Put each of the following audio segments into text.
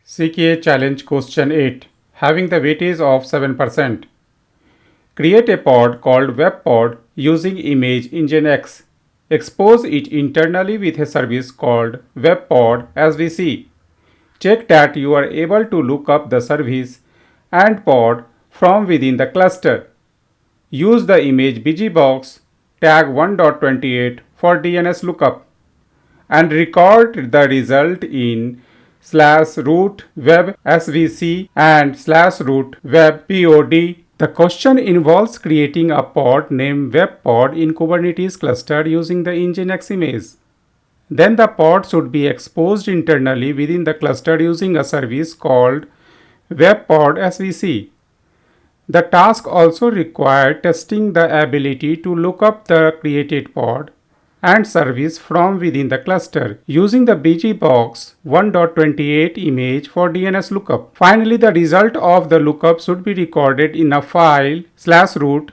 CKA Challenge Question 8, having the weightage of 7%. Create a pod called WebPod using Image Engine X. Expose it internally with a service called WebPod SVC. Check that you are able to look up the service and pod from within the cluster. Use the image BGBox tag 1.28 for DNS lookup and record the result in /root web svc and /root web pod. The question involves creating a pod named webpod in Kubernetes cluster using the Nginx image. Then the pod should be exposed internally within the cluster using a service called webpod svc. The task also required testing the ability to look up the created pod and service from within the cluster using the BGBox 1.28 image for DNS lookup. Finally, the result of the lookup should be recorded in a file /root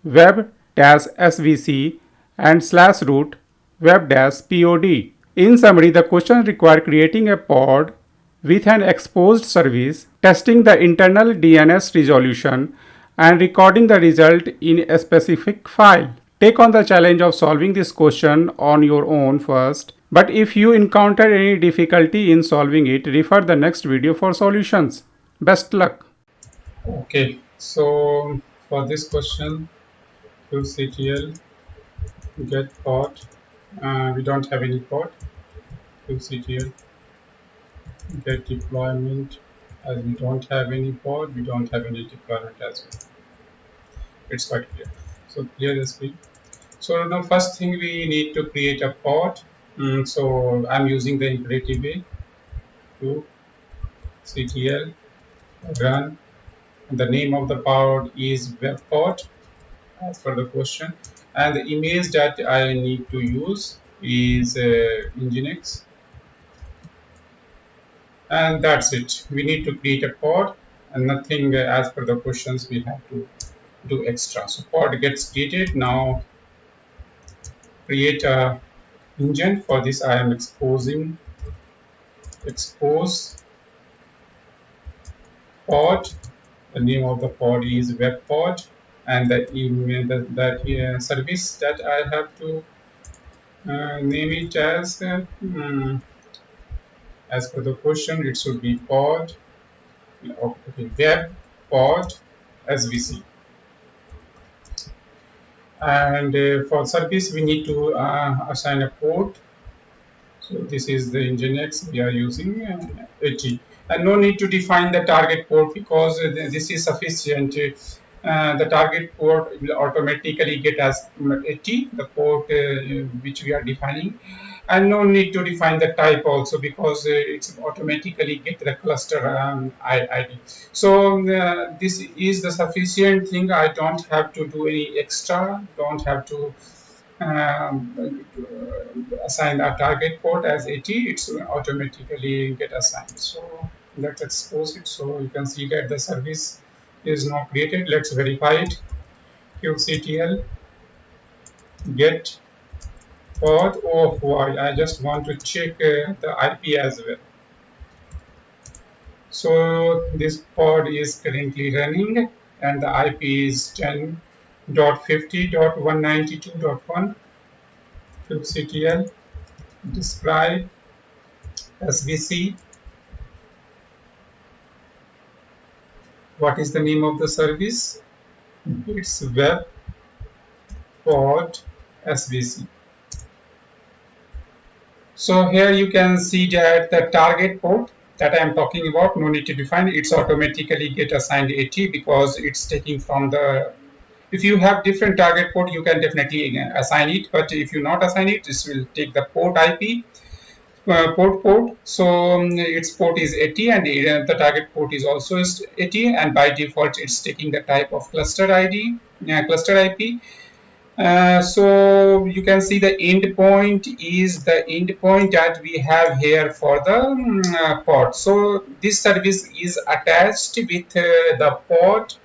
web-svc and /root web-pod. In summary, the question required creating a pod with an exposed service, testing the internal DNS resolution, and recording the result in a specific file. Take on the challenge of solving this question on your own first, but if you encounter any difficulty in solving it, refer the next video for solutions. Best luck. Okay, so for this question, qctl get pod. We don't have any pod. qctl get deployment. As we don't have any pod, we don't have any deployment as well. It's quite clear. So clear the screen. So the first thing we need to create a pod. So I'm using the imperative way to ctl run. The name of the pod is webpod as per the question, and the image that I need to use is Nginx, and that's it. We need to create a pod, and nothing as per the questions we have to do extra. So pod gets created. Now create a engine. For this I am expose pod. The name of the pod is webpod, and the email that service that I have to name it as per the question. It should be pod, okay, web pod svc. And for service we need to assign a port. So this is the Nginx we are using 80, and no need to define the target port because this is sufficient. The target port will automatically get as 80, the port which we are defining, and no need to define the type also because it's automatically get the cluster ID. So this is the sufficient thing. I don't have to do any extra, don't have to assign a target port as 80. It's automatically get assigned. So let's expose it. So you can see that the service is now created. Let's verify it. qctl get pod. Oh boy, I just want to check the IP as well. So this pod is currently running, and the IP is 10.50.192.1. qctl describe svc. What is the name of the service? It's web pod svc. So here you can see that the target port that I am talking about, no need to define, it's automatically get assigned 80 because it's taking from the, if you have different target port you can definitely assign it, but if you not assign it, this will take the port IP port. So its port is 80, and the target port is also 80, and by default it's taking the type of cluster ID, cluster IP. So you can see the endpoint is the endpoint that we have here for the pod. So this service is attached with the pod,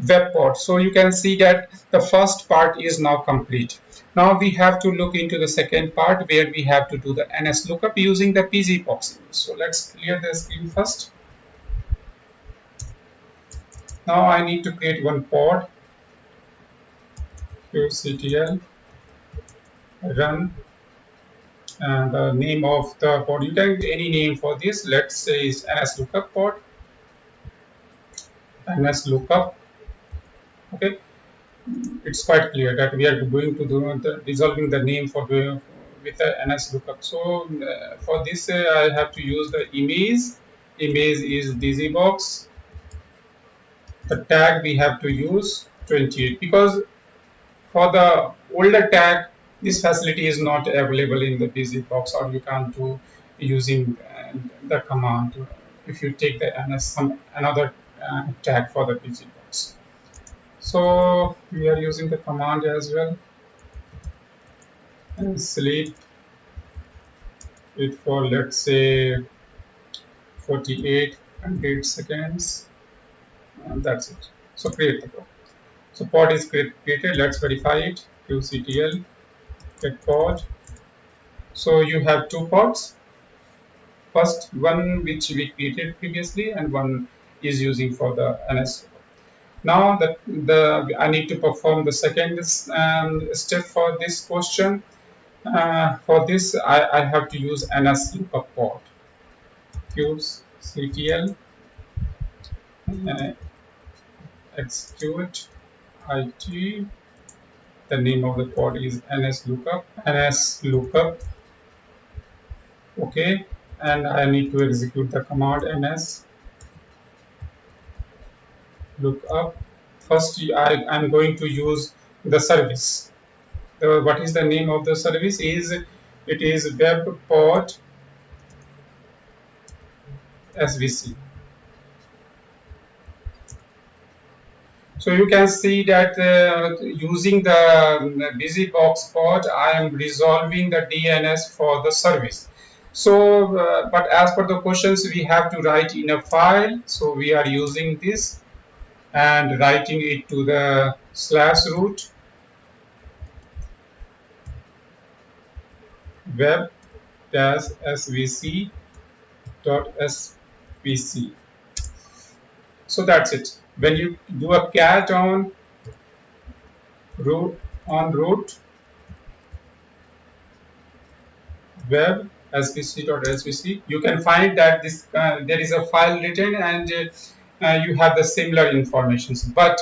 web pod. So you can see that the first part is now complete. Now we have to look into the second part where we have to do the NS lookup using the PG proxy. So let's clear the screen first. Now I need to create one pod, qctl run, and the name of the pod, you can get any name for this. Let's say is ns lookup pod, ns lookup. Okay, it's quite clear that we are going to do resolving the name for the with the ns lookup. So for this I have to use the image. Image is busybox. The tag we have to use 28, because for the older tag this facility is not available in the busybox, or you can't do using the command if you take the ns some another tag for the busybox. So we are using the command as well, and sleep it for, let's say, 4800 seconds, and that's it. So create the pod. So pod is created. Let's verify it. qctl get pod. So you have two pods. First one which we created previously, and one is using for the ns. Now the I need to perform the second step for this question. For this I have to use ns lookup pod. qctl execute it. The name of the pod is ns lookup. Ns lookup. Okay, and I need to execute the command ns lookup. First, I'm going to use the service. What is the name of the service? It is web pod svc. So you can see that using the busybox pod, I am resolving the DNS for the service. So, but as per the questions, we have to write in a file. So we are using this and writing it to the /root web svc dot svc. So that's it. When you do a cat on root web svc, you can find that this there is a file written, and you have the similar informations. But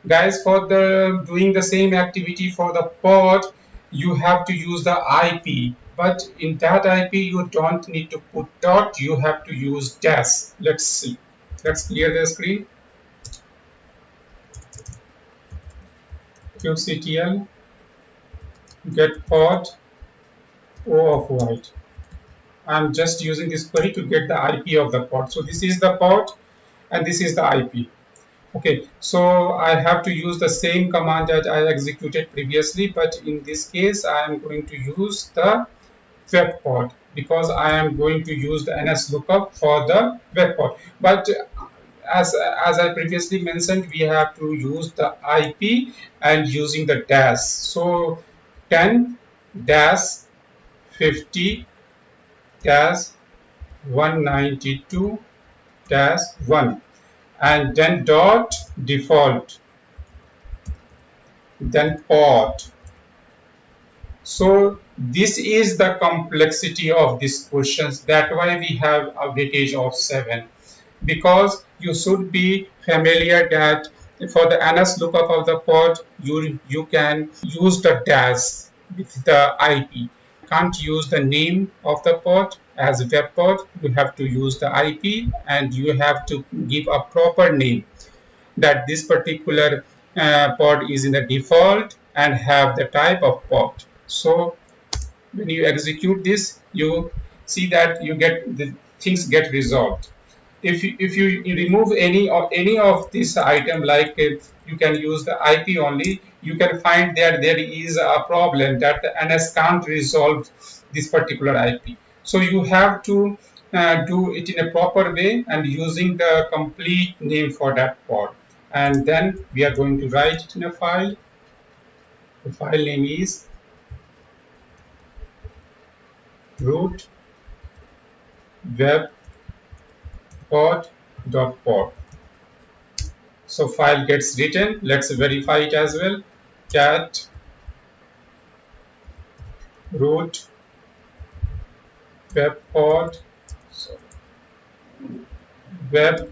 guys, for the doing the same activity for the pod, you have to use the IP. But in that IP, you don't need to put dot, you have to use dash. Let's see. Let's clear the screen. qctl get pod O of white. I'm just using this query to get the IP of the pod. So this is the pod and this is the IP. Okay, so I have to use the same command that I executed previously, but in this case I am going to use the web pod, because I am going to use the ns lookup for the web pod. But as I previously mentioned, we have to use the IP and using the dash. So 10 dash 50 dash 192 dash 1, and then dot default, then pod. So this is the complexity of these questions. That's why we have a weightage of 7, because you should be familiar that for the ns lookup of the pod, you can use the dash with the IP. Can't use the name of the pod as a web pod. You have to use the IP, and you have to give a proper name, that this particular pod is in the default and have the type of pod. So when you execute this, you see that you get the things get resolved. If you remove any of this item, like you can use the IP only, you can find that there is a problem that the NS can't resolve this particular IP. So you have to do it in a proper way and using the complete name for that pod. And then we are going to write it in a file. The file name is root web pod.pod. So file gets written. Let's verify it as well. Cat root webpod, so webpod.pod.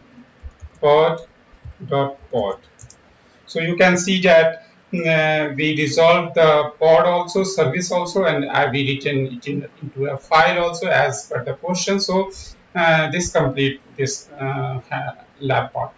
So you can see that we resolved the pod also, service also, and we written it into a file also as per the question. So this complete this lab part.